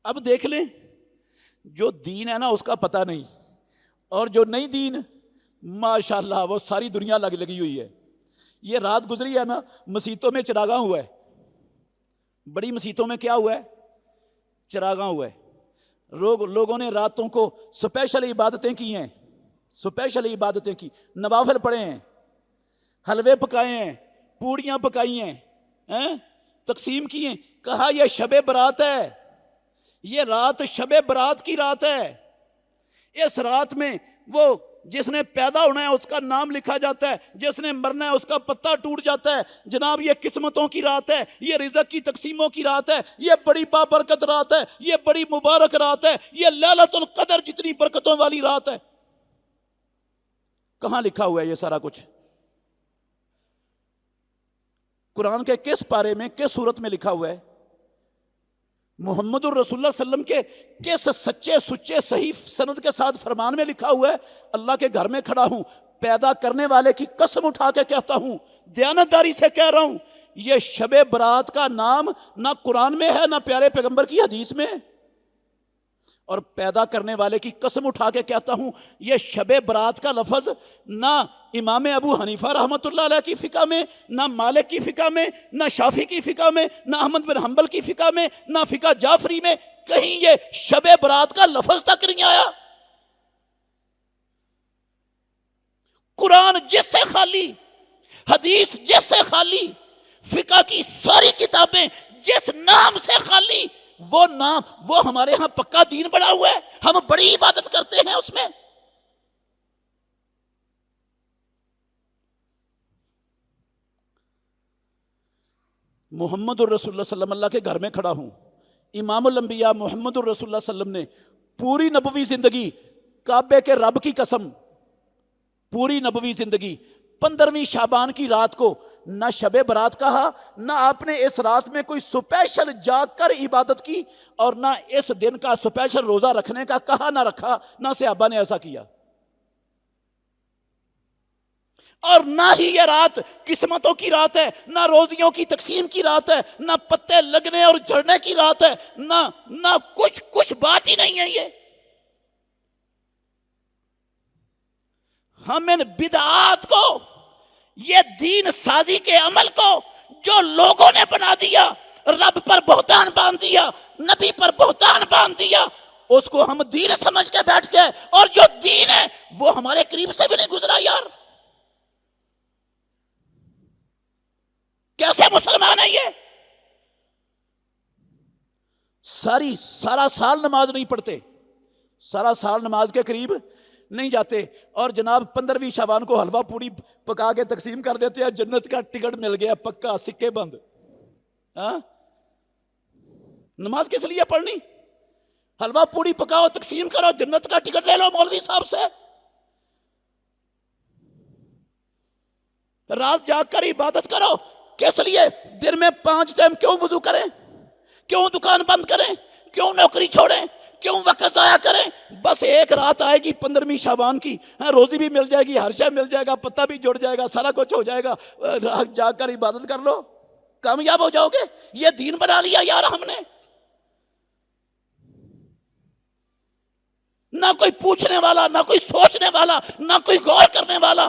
اب دیکھ لیں، جو دین ہے نا اس کا پتہ نہیں، اور جو نہیں دین ماشاءاللہ وہ ساری دنیا لگی ہوئی ہے۔ یہ رات گزری ہے نا، مسیتوں میں چراغاں ہوا ہے، بڑی مسیتوں میں کیا ہوا ہے؟ چراغاں ہوا ہے۔ لوگوں نے راتوں کو سپیشل عبادتیں کی ہیں، سپیشل عبادتیں کی، نوافل پڑھے ہیں، حلوے پکائے ہیں، پوڑیاں پکائی ہیں، تقسیم کی ہیں۔ کہا یہ شب برات ہے، یہ رات شب برات کی رات ہے۔ اس رات میں وہ جس نے پیدا ہونا ہے اس کا نام لکھا جاتا ہے، جس نے مرنا ہے اس کا پتہ ٹوٹ جاتا ہے۔ جناب یہ قسمتوں کی رات ہے، یہ رزق کی تقسیموں کی رات ہے، یہ بڑی بابرکت رات ہے، یہ بڑی مبارک رات ہے، یہ لیلۃ القدر جتنی برکتوں والی رات ہے۔ کہاں لکھا ہوا ہے یہ سارا کچھ؟ قرآن کے کس پارے میں، کس صورت میں لکھا ہوا ہے؟ محمد الرسول اللہ صلی اللہ علیہ وسلم کے کس سچے سچے صحیح سند کے ساتھ فرمان میں لکھا ہوا ہے؟ اللہ کے گھر میں کھڑا ہوں، پیدا کرنے والے کی قسم اٹھا کے کہتا ہوں، دیانتداری سے کہہ رہا ہوں، یہ شب برات کا نام نہ قرآن میں ہے نہ پیارے پیغمبر کی حدیث میں ہے۔ اور پیدا کرنے والے کی قسم اٹھا کے کہتا ہوں، یہ شب برات کا لفظ نہ امام ابو حنیفہ رحمۃ اللہ علیہ کی فقہ میں، نہ مالک کی فقہ میں، نہ شافعی کی فقہ میں، نہ احمد بن حنبل کی فقہ میں، نہ فقہ جعفری میں، کہیں یہ شب برات کا لفظ تک نہیں آیا۔ قرآن جس سے خالی، حدیث جس سے خالی، فقہ کی ساری کتابیں جس نام سے خالی، وہ نام، وہ ہمارے ہاں پکا دین بنا ہوا ہے، ہم بڑی عبادت کرتے ہیں اس میں۔ محمد الرسول اللہ صلی اللہ علیہ وسلم، اللہ کے گھر میں کھڑا ہوں، امام الانبیاء محمد الرسول اللہ صلی اللہ علیہ وسلم نے پوری نبوی زندگی، کعبے کے رب کی قسم، پوری نبوی زندگی 15ویں شعبان کی رات کو نہ شب برات کہا، نہ آپ نے اس رات میں کوئی سپیشل جاگ کر عبادت کی، اور نہ اس دن کا سپیشل روزہ رکھنے کا کہا نہ رکھا، نہ صحابہ نے ایسا کیا۔ اور نہ ہی یہ رات قسمتوں کی رات ہے، نہ روزیوں کی تقسیم کی رات ہے، نہ پتے لگنے اور جھڑنے کی رات ہے، نہ کچھ بات ہی نہیں ہے یہ۔ ہم ان بدعات کو، یہ دین سازی کے عمل کو جو لوگوں نے بنا دیا، رب پر بہتان باندھ دیا، نبی پر بہتان باندھ دیا، اس کو ہم دین سمجھ کے بیٹھ گئے، اور جو دین ہے وہ ہمارے قریب سے بھی نہیں گزرا یار۔ کیسے مسلمان ہے یہ؟ سارا سال نماز نہیں پڑھتے، سارا سال نماز کے قریب نہیں جاتے، اور جناب 15ویں شعبان کو حلوہ پوری پکا کے تقسیم کر دیتے ہیں، جنت کا ٹکٹ مل گیا پکا، سکے بند۔ ہاں، نماز کس لیے پڑھنی؟ حلوہ پوری پکاؤ، تقسیم کرو، جنت کا ٹکٹ لے لو مولوی صاحب سے۔ رات جاگ کر عبادت کرو، کس لیے؟ دن میں 5 ٹائم کیوں وضو کریں؟ کیوں دکان بند کریں؟ کیوں نوکری چھوڑیں؟ کیوں وقت ضائع کریں؟ بس ایک رات آئے گی 15ویں شعبان کی، روزی بھی مل جائے گی، ہر شے مل جائے گا، پتہ بھی جڑ جائے گا، سارا کچھ ہو جائے گا، رات جاگ کر عبادت کر لو، کامیاب ہو جاؤ گے۔ یہ دین بنا لیا یار ہم نے۔ نہ کوئی پوچھنے والا، نہ کوئی سوچنے والا، نہ کوئی غور کرنے والا،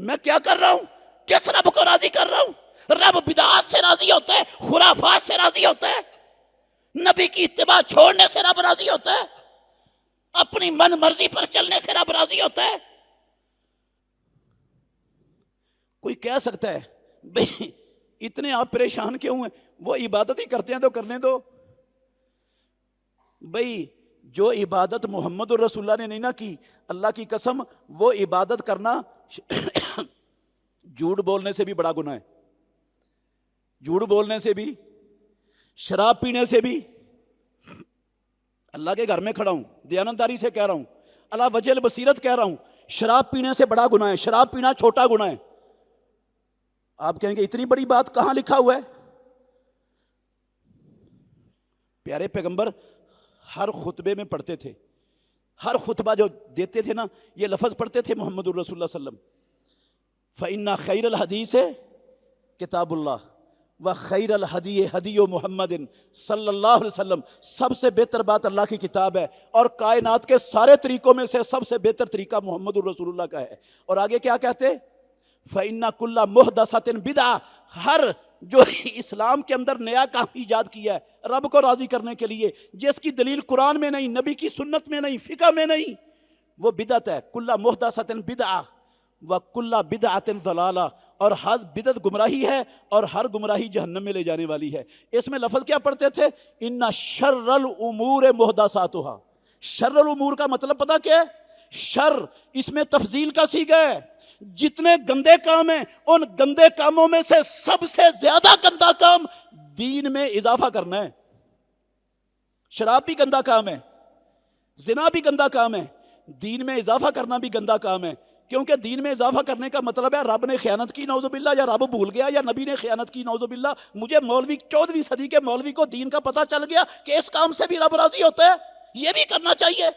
میں کیا کر رہا ہوں؟ کس رب کو راضی کر رہا ہوں؟ رب بدعات سے راضی ہوتا ہے، خرافات سے راضی ہوتا ہے، نبی کی اتباع چھوڑنے سے رب راضی ہوتا ہے، اپنی من مرضی پر چلنے سے رب راضی ہوتا ہے۔ کوئی کہہ سکتا ہے بھئی اتنے آپ پریشان کیوں ہیں؟ وہ عبادت ہی کرتے ہیں تو کرنے دو۔ بھئی جو عبادت محمد الرسول اللہ نے نہیں نہ کی، اللہ کی قسم وہ عبادت کرنا جھوٹ بولنے سے بھی بڑا گناہ ہے، جھوٹ بولنے سے بھی، شراب پینے سے بھی۔ اللہ کے گھر میں کھڑا ہوں، دیانتداری سے کہہ رہا ہوں، اللہ وجہ البصیرت کہہ رہا ہوں، شراب پینے سے بڑا گناہ ہے، شراب پینا چھوٹا گناہ ہے۔ آپ کہیں گے اتنی بڑی بات کہاں لکھا ہوا ہے؟ پیارے پیغمبر ہر خطبے میں پڑھتے تھے، ہر خطبہ جو دیتے تھے نا یہ لفظ پڑھتے تھے محمد الرسول اللہ صلی اللہ علیہ وسلم، فَإِنَّ خَيْرَ الْحَدِيثِ کتاب اللہ وَخَيْرَ الْحَدِيِّ حَدِيُّ مُحَمَّدٍ صلی اللہ علیہ وسلم، سب سے بہتر بات اللہ کی کتاب ہے، اور کائنات کے سارے طریقوں میں سے سب سے بہتر طریقہ محمد الرسول اللہ کا ہے۔ اور آگے کیا کہتے ہیں؟ فَإِنَّ كُلَّ مُحْدَثَةٍ بِدْعَةٍ، ہر جو اسلام کے اندر نیا کام ایجاد کیا ہے رب کو راضی کرنے کے لیے، جس کی دلیل قرآن میں نہیں، نبی کی سنت میں نہیں، فقہ میں نہیں، وہ بدعت ہے۔ کُلَّ مُحْدَثَةٍ بِدْعَةٍ وَكُلَّ بِدْعَةٍ ضَلَالَةٍ، اور ہر بدعت گمراہی ہے، اور ہر گمراہی جہنم میں لے جانے والی ہے۔ اس میں لفظ کیا پڑھتے تھے؟ اِنَّ شَرَّ الْأُمُورِ مُحْدَثَاتُهَا، شر الامور کا مطلب پتہ کیا ہے؟ شر، اس میں تفضیل کا صیغہ ہے، جتنے گندے کام ہیں ان گندے کاموں میں سے سب سے زیادہ گندا کام دین میں اضافہ کرنا ہے۔ شراب بھی گندا کام ہے، زنا بھی گندا کام ہے، دین میں اضافہ کرنا بھی گندا کام ہے، کیونکہ دین میں اضافہ کرنے کا مطلب ہے رب نے خیانت کی نعوذ باللہ، یا رب بھول گیا، یا نبی نے خیانت کی نعوذ باللہ۔ مجھے مولوی 14ویں صدی کے مولوی کو دین کا پتہ چل گیا کہ اس کام سے بھی رب راضی ہوتا ہے، یہ بھی کرنا چاہیے،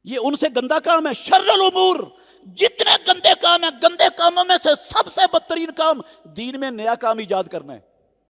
یہ ان سے گندا کام ہے۔ شر الامور، جتنے گندے کام ہیں، گندے کاموں میں سے سب سے بدترین کام دین میں نیا کام ایجاد کرنا ہے۔